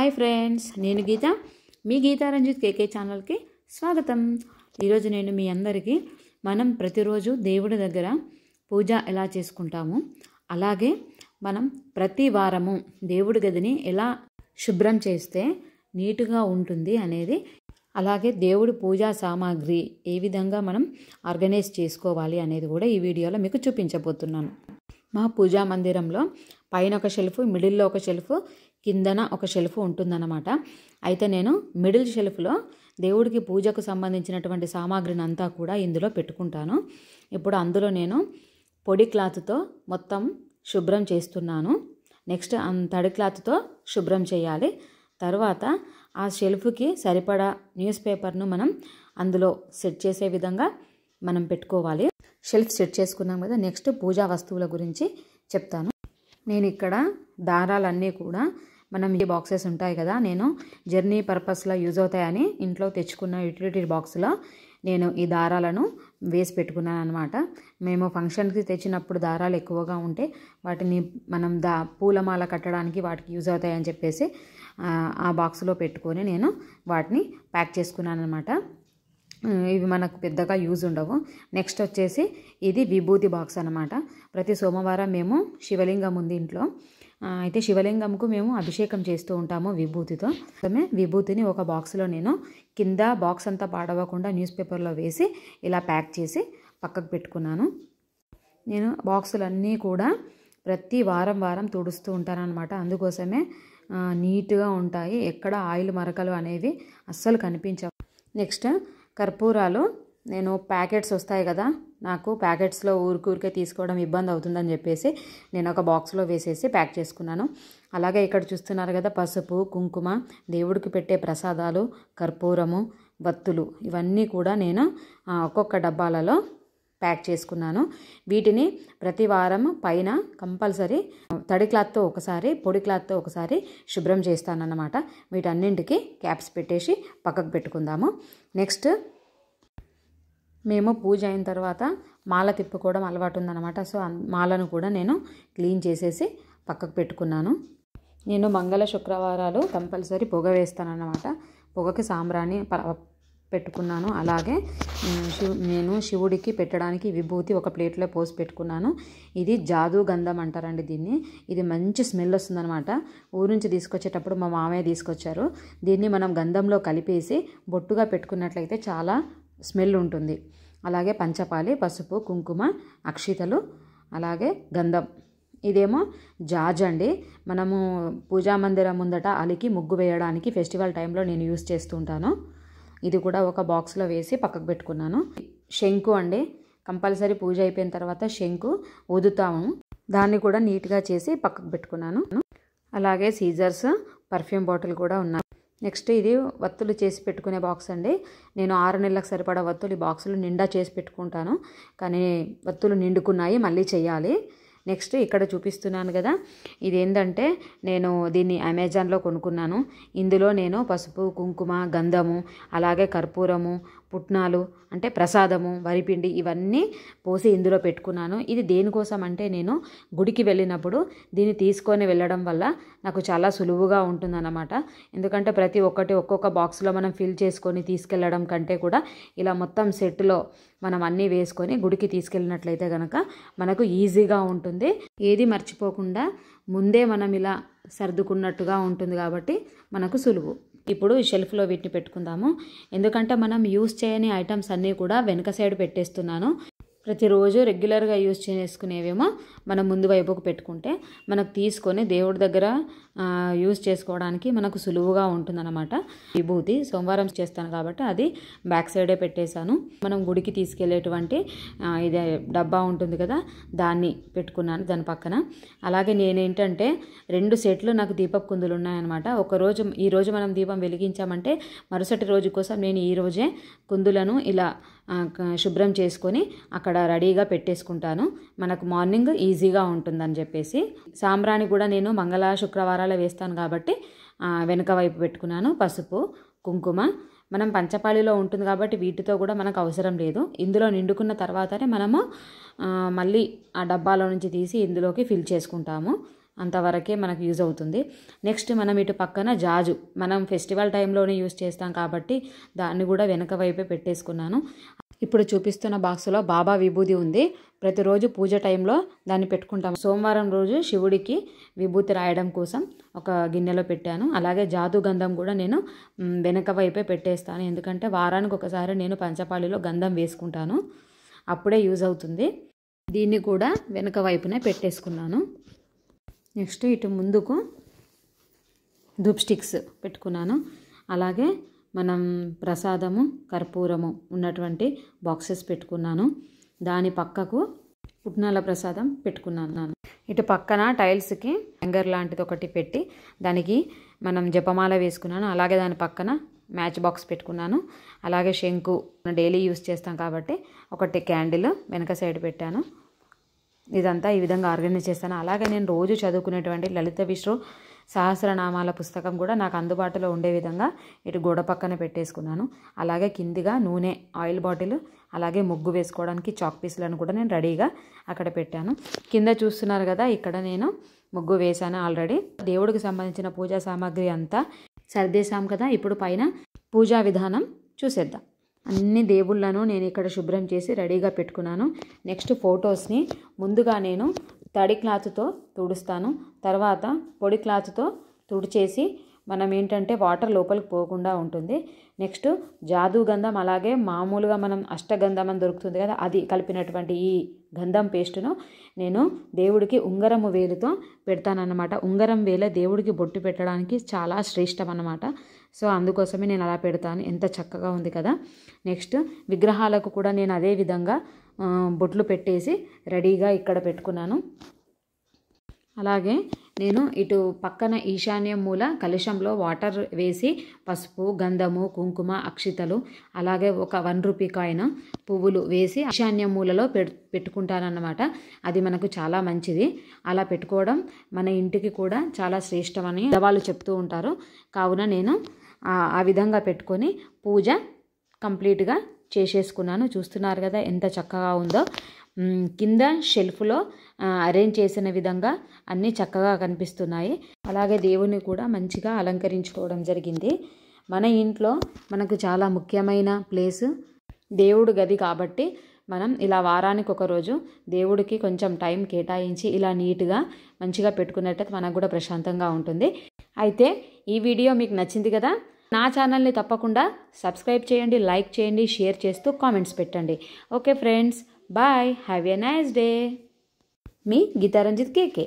Hi friends, నేను గీత. మీ గీతా రంజిత్ కేకే ఛానల్కి స్వాగతం. ఈరోజు నేను మీ అందరికీ మనం ప్రతిరోజు దేవుడి దగ్గర పూజ ఎలా చేసుకుంటాము, అలాగే మనం ప్రతి వారము దేవుడి గదిని ఎలా శుభ్రం చేస్తే నీట్గా ఉంటుంది అనేది, అలాగే దేవుడి పూజా సామాగ్రి ఏ విధంగా మనం ఆర్గనైజ్ చేసుకోవాలి అనేది కూడా ఈ వీడియోలో మీకు చూపించబోతున్నాను. మా పూజా మందిరంలో పైన ఒక షెల్ఫ్, మిడిల్లో ఒక షెల్ఫ్, కిందన ఒక షెల్ఫ్ ఉంటుందన్నమాట. అయితే నేను మిడిల్ షెల్ఫ్లో దేవుడికి పూజకు సంబంధించినటువంటి సామాగ్రిని అంతా కూడా ఇందులో పెట్టుకుంటాను. ఇప్పుడు అందులో నేను పొడి క్లాత్తో మొత్తం శుభ్రం చేస్తున్నాను. నెక్స్ట్ తడి క్లాత్తో శుభ్రం చేయాలి. తర్వాత ఆ షెల్ఫ్కి సరిపడా న్యూస్ పేపర్ను మనం అందులో సెట్ చేసే విధంగా మనం పెట్టుకోవాలి. షెల్ఫ్ సెట్ చేసుకున్నాం కదా. నెక్స్ట్ పూజా వస్తువుల గురించి చెప్తాను. నేను ఇక్కడ దారాలన్నీ కూడా మనం ఈ బాక్సెస్ ఉంటాయి కదా, నేను జర్నీ పర్పస్లో యూజ్ అవుతాయని ఇంట్లో తెచ్చుకున్న యూటిలిటీ బాక్స్లో నేను ఈ దారాలను వేసి పెట్టుకున్నాను అనమాట. మేము ఫంక్షన్కి తెచ్చినప్పుడు దారాలు ఎక్కువగా ఉంటే వాటిని మనం పూలమాల కట్టడానికి వాటికి యూజ్ అవుతాయని చెప్పేసి ఆ బాక్స్లో పెట్టుకొని నేను వాటిని ప్యాక్ చేసుకున్నాను అనమాట. ఇవి మనకు పెద్దగా యూజ్ ఉండవు. నెక్స్ట్ వచ్చేసి ఇది విభూతి బాక్స్ అనమాట. ప్రతి సోమవారం మేము శివలింగం ఉంది ఇంట్లో. అయితే శివలింగంకు మేము అభిషేకం చేస్తూ ఉంటాము విభూతితో. విభూతిని ఒక బాక్స్లో నేను కింద బాక్స్ అంతా పాడవకుండా న్యూస్ పేపర్లో వేసి ఇలా ప్యాక్ చేసి పక్కకు పెట్టుకున్నాను. నేను బాక్సులన్నీ కూడా ప్రతి వారం తుడుస్తూ ఉంటాను అనమాట. అందుకోసమే నీట్గా ఉంటాయి, ఎక్కడ ఆయిల్ మరకలు అనేవి అస్సలు కనిపించవు. నెక్స్ట్ కర్పూరాలు నేను ప్యాకెట్స్ వస్తాయి కదా, నాకు ప్యాకెట్స్లో ఊరికే తీసుకోవడం ఇబ్బంది అవుతుందని చెప్పేసి నేను ఒక బాక్స్లో వేసేసి ప్యాక్ చేసుకున్నాను. అలాగే ఇక్కడ చూస్తున్నారు కదా, పసుపు, కుంకుమ, దేవుడికి పెట్టే ప్రసాదాలు, కర్పూరము, వత్తులు, ఇవన్నీ కూడా నేను ఒక్కొక్క డబ్బాలలో ప్యాక్ చేసుకున్నాను. వీటిని ప్రతి వారం పైన కంపల్సరీ తడి క్లాత్తో ఒకసారి, పొడి క్లాత్తో ఒకసారి శుభ్రం చేస్తానన్నమాట. వీటన్నింటికి క్యాప్స్ పెట్టేసి పక్కకు పెట్టుకుందాము. నెక్స్ట్ మేము పూజ అయిన తర్వాత మాల తిప్పుకోవడం అలవాటు ఉందన్నమాట. సో మాలను కూడా నేను క్లీన్ చేసేసి పక్కకు పెట్టుకున్నాను. నేను మంగళ శుక్రవారాలు కంపల్సరీ పొగ వేస్తానన్నమాట. పొగకి సాంబ్రాణి పెట్టుకున్నాను. అలాగే నేను శివుడికి పెట్టడానికి విభూతి ఒక ప్లేట్లో పోసి పెట్టుకున్నాను. ఇది జాదు గంధం అంటారండి దీన్ని. ఇది మంచి స్మెల్ వస్తుందన్నమాట. ఊరు నుంచి తీసుకొచ్చేటప్పుడు మా మామయ్య తీసుకొచ్చారు. దీన్ని మనం గంధంలో కలిపేసి బొట్టుగా పెట్టుకున్నట్లయితే చాలా స్మెల్ ఉంటుంది. అలాగే పంచపాలి, పసుపు, కుంకుమ, అక్షితలు, అలాగే గంధం. ఇదేమో జాజ్ అండి. మనము పూజా మందిరం ముందట అలికి ముగ్గు వేయడానికి ఫెస్టివల్ టైంలో నేను యూజ్ చేస్తూ ఉంటాను. ఇది కూడా ఒక బాక్స్లో వేసి పక్కకు పెట్టుకున్నాను. శంకు అండి, కంపల్సరీ పూజ అయిపోయిన తర్వాత శంకు ఊదుతాము. దాన్ని కూడా నీట్గా చేసి పక్కకు పెట్టుకున్నాను. అలాగే సీజర్స్, పర్ఫ్యూమ్ బాటిల్ కూడా ఉన్నాయి. నెక్స్ట్ ఇది వత్తులు చేసి పెట్టుకునే బాక్స్ అండి. నేను 6 నెలలకు సరిపడా వత్తులు ఈ బాక్సులు నిండా చేసి పెట్టుకుంటాను. కానీ వత్తులు నిండుకున్నాయి, మళ్ళీ చేయాలి. నెక్స్ట్ ఇక్కడ చూపిస్తున్నాను కదా, ఇదేంటంటే నేను దీన్ని అమెజాన్లో కొనుక్కున్నాను. ఇందులో నేను పసుపు, కుంకుమ, గంధము, అలాగే కర్పూరము, పుట్నాలు అంటే ప్రసాదము, వరిపిండి ఇవన్నీ పోసి ఇందులో పెట్టుకున్నాను. ఇది దేనికోసం అంటే నేను గుడికి వెళ్ళినప్పుడు దీన్ని తీసుకొని వెళ్ళడం వల్ల నాకు చాలా సులువుగా ఉంటుందన్నమాట. ఎందుకంటే ప్రతి ఒక్కొక్క బాక్స్లో మనం ఫిల్ చేసుకొని తీసుకెళ్ళడం కంటే కూడా ఇలా మొత్తం సెట్లో మనం అన్నీ వేసుకొని గుడికి తీసుకెళ్ళినట్లయితే కనుక మనకు ఈజీగా ఉంటుంది. ఏది మర్చిపోకుండా ముందే మనం ఇలా సర్దుకున్నట్టుగా ఉంటుంది కాబట్టి మనకు సులువు. ఇప్పుడు ఈ షెల్ఫ్లో వీటిని పెట్టుకుందాము. ఎందుకంటే మనం యూజ్ చేయని ఐటమ్స్ అన్నీ కూడా వెనక సైడ్ పెట్టేస్తున్నాను. ప్రతిరోజు రెగ్యులర్గా యూజ్ చేసుకునేవేమో మనం ముందు వైపుకు పెట్టుకుంటే మనకు తీసుకొని దేవుడి దగ్గర యూజ్ చేసుకోవడానికి మనకు సులువుగా ఉంటుందన్నమాట. విభూతి సోమవారం చేస్తాను కాబట్టి అది బ్యాక్ సైడే పెట్టేశాను. మనం గుడికి తీసుకెళ్లేటువంటి ఇది డబ్బా ఉంటుంది కదా, దాన్ని పెట్టుకున్నాను దాని పక్కన. అలాగే నేనేంటంటే 2 సెట్లు నాకు దీపపు కుందులు ఉన్నాయన్నమాట. ఈరోజు మనం దీపం వెలిగించామంటే మరుసటి రోజు కోసం నేను ఈరోజే కుందులను ఇలా శుభ్రం చేసుకొని అక్కడ రెడీగా పెట్టేసుకుంటాను. మనకు మార్నింగ్ ఈజీగా ఉంటుందని చెప్పేసి. సాంబ్రాణి కూడా నేను మంగళ శుక్రవారాలు వేస్తాను కాబట్టి వెనక వైపు పెట్టుకున్నాను. పసుపు, కుంకుమ మనం పంచపాలిలో ఉంటుంది కాబట్టి వీటితో కూడా మనకు అవసరం లేదు. ఇందులో నిండుకున్న తర్వాతనే మనము మళ్ళీ ఆ డబ్బాలో నుంచి తీసి ఇందులోకి ఫిల్ చేసుకుంటాము. అంతవరకే మనకు యూజ్ అవుతుంది. నెక్స్ట్ మనం ఇటు పక్కన జాజు, మనం ఫెస్టివల్ టైంలోనే యూజ్ చేస్తాం కాబట్టి దాన్ని కూడా వెనక వైపే పెట్టేసుకున్నాను. ఇప్పుడు చూపిస్తున్న బాక్స్లో బాబా విభూది ఉంది. ప్రతిరోజు పూజ టైంలో దాన్ని పెట్టుకుంటాం. సోమవారం రోజు శివుడికి విభూతి రాయడం కోసం ఒక గిన్నెలో పెట్టాను. అలాగే జాదు గంధం కూడా నేను వెనక వైపే పెట్టేస్తాను, ఎందుకంటే వారానికి ఒకసారి నేను పంచపాళిలో గంధం వేసుకుంటాను, అప్పుడే యూజ్ అవుతుంది. దీన్ని కూడా వెనక వైపునే పెట్టేసుకున్నాను. నెక్స్ట్ ఇటు ముందుకు ధూప్ స్టిక్స్ పెట్టుకున్నాను. అలాగే మనం ప్రసాదము కర్పూరము ఉన్నటువంటి బాక్సెస్ పెట్టుకున్నాను. దాని పక్కకు పుట్నాల ప్రసాదం పెట్టుకున్నాను. ఇటు పక్కన టైల్స్కి హ్యాంగర్ లాంటిది ఒకటి పెట్టి దానికి మనం జపమాల వేసుకున్నాను. అలాగే దాని పక్కన మ్యాచ్ బాక్స్ పెట్టుకున్నాను. అలాగే శంకు డైలీ యూస్ చేస్తాం కాబట్టి ఒకటి క్యాండిల్ వెనక సైడ్ పెట్టాను. ఇదంతా ఈ విధంగా ఆర్గనైజ్ చేస్తాను. అలాగే నేను రోజు చదువుకునేటువంటి లలిత విష్ణు సహస్రనామాల పుస్తకం కూడా నాకు అందుబాటులో ఉండే విధంగా ఇటు గోడ పక్కన పెట్టేసుకున్నాను. అలాగే కిందిగా నూనె, ఆయిల్ బాటిల్, అలాగే ముగ్గు వేసుకోవడానికి చాక్ పీస్లను కూడా నేను రెడీగా అక్కడ పెట్టాను. కింద చూస్తున్నారు కదా, ఇక్కడ నేను ముగ్గు వేశాను ఆల్రెడీ. దేవుడికి సంబంధించిన పూజా సామాగ్రి అంతా సర్దేశాం కదా. ఇప్పుడు పైన పూజా విధానం చూసేద్దాం. అన్ని దేవుళ్ళను నేను ఇక్కడ శుభ్రం చేసి రెడీగా పెట్టుకున్నాను. నెక్స్ట్ ఫొటోస్ని ముందుగా నేను తడి క్లాత్తో తుడుస్తాను. తర్వాత పొడి క్లాత్తో తుడిచేసి మనం ఏంటంటే వాటర్ లోపలికి పోకుండా ఉంటుంది. నెక్స్ట్ జాదు గంధం, అలాగే మామూలుగా మనం అష్టగంధం అని దొరుకుతుంది కదా, అది కలిపినటువంటి ఈ గంధం పేస్టును నేను దేవుడికి ఉంగరము వేలుతో పెడతానన్నమాట. ఉంగరం వేలే దేవుడికి బొట్టు పెట్టడానికి చాలా శ్రేష్టం అన్నమాట. సో అందుకోసమే నేను అలా పెడతాను. ఎంత చక్కగా ఉంది కదా. నెక్స్ట్ విగ్రహాలకు కూడా నేను అదే విధంగా బొట్లు పెట్టేసి రెడీగా ఇక్కడ పెట్టుకున్నాను. అలాగే నేను ఇటు పక్కన ఈశాన్య మూల కలశంలో వాటర్ వేసి పసుపు, గంధము, కుంకుమ, అక్షితలు, అలాగే ఒక 1 రూపీ కాయిన్, పువ్వులు వేసి ఈశాన్య మూలలో పెట్టుకుంటానన్నమాట. అది మనకు చాలా మంచిది. అలా పెట్టుకోవడం మన ఇంటికి కూడా చాలా శ్రేష్టమని వాళ్ళు చెప్తూ ఉంటారు. కావున నేను ఆ విధంగా పెట్టుకొని పూజ కంప్లీట్గా చేసేసుకున్నాను. చూస్తున్నారు కదా ఎంత చక్కగా ఉందో. కింద షెల్ఫ్లో అరేంజ్ చేసిన విధంగా అన్నీ చక్కగా కనిపిస్తున్నాయి. అలాగే దేవుని కూడా మంచిగా అలంకరించుకోవడం జరిగింది. మన ఇంట్లో మనకు చాలా ముఖ్యమైన ప్లేస్ దేవుడు గది కాబట్టి మనం ఇలా వారానికి ఒక రోజు దేవుడికి కొంచెం టైం కేటాయించి ఇలా నీట్గా మంచిగా పెట్టుకున్నట్టయితే మనకు కూడా ప్రశాంతంగా ఉంటుంది. అయితే ఈ వీడియో మీకు నచ్చింది కదా. నా ఛానల్ని తప్పకుండా సబ్స్క్రైబ్ చేయండి, లైక్ చేయండి, షేర్ చేస్తూ కామెంట్స్ పెట్టండి. Okay friends, bye, have a nice day. మీ గీతారంజిత్ కేకే.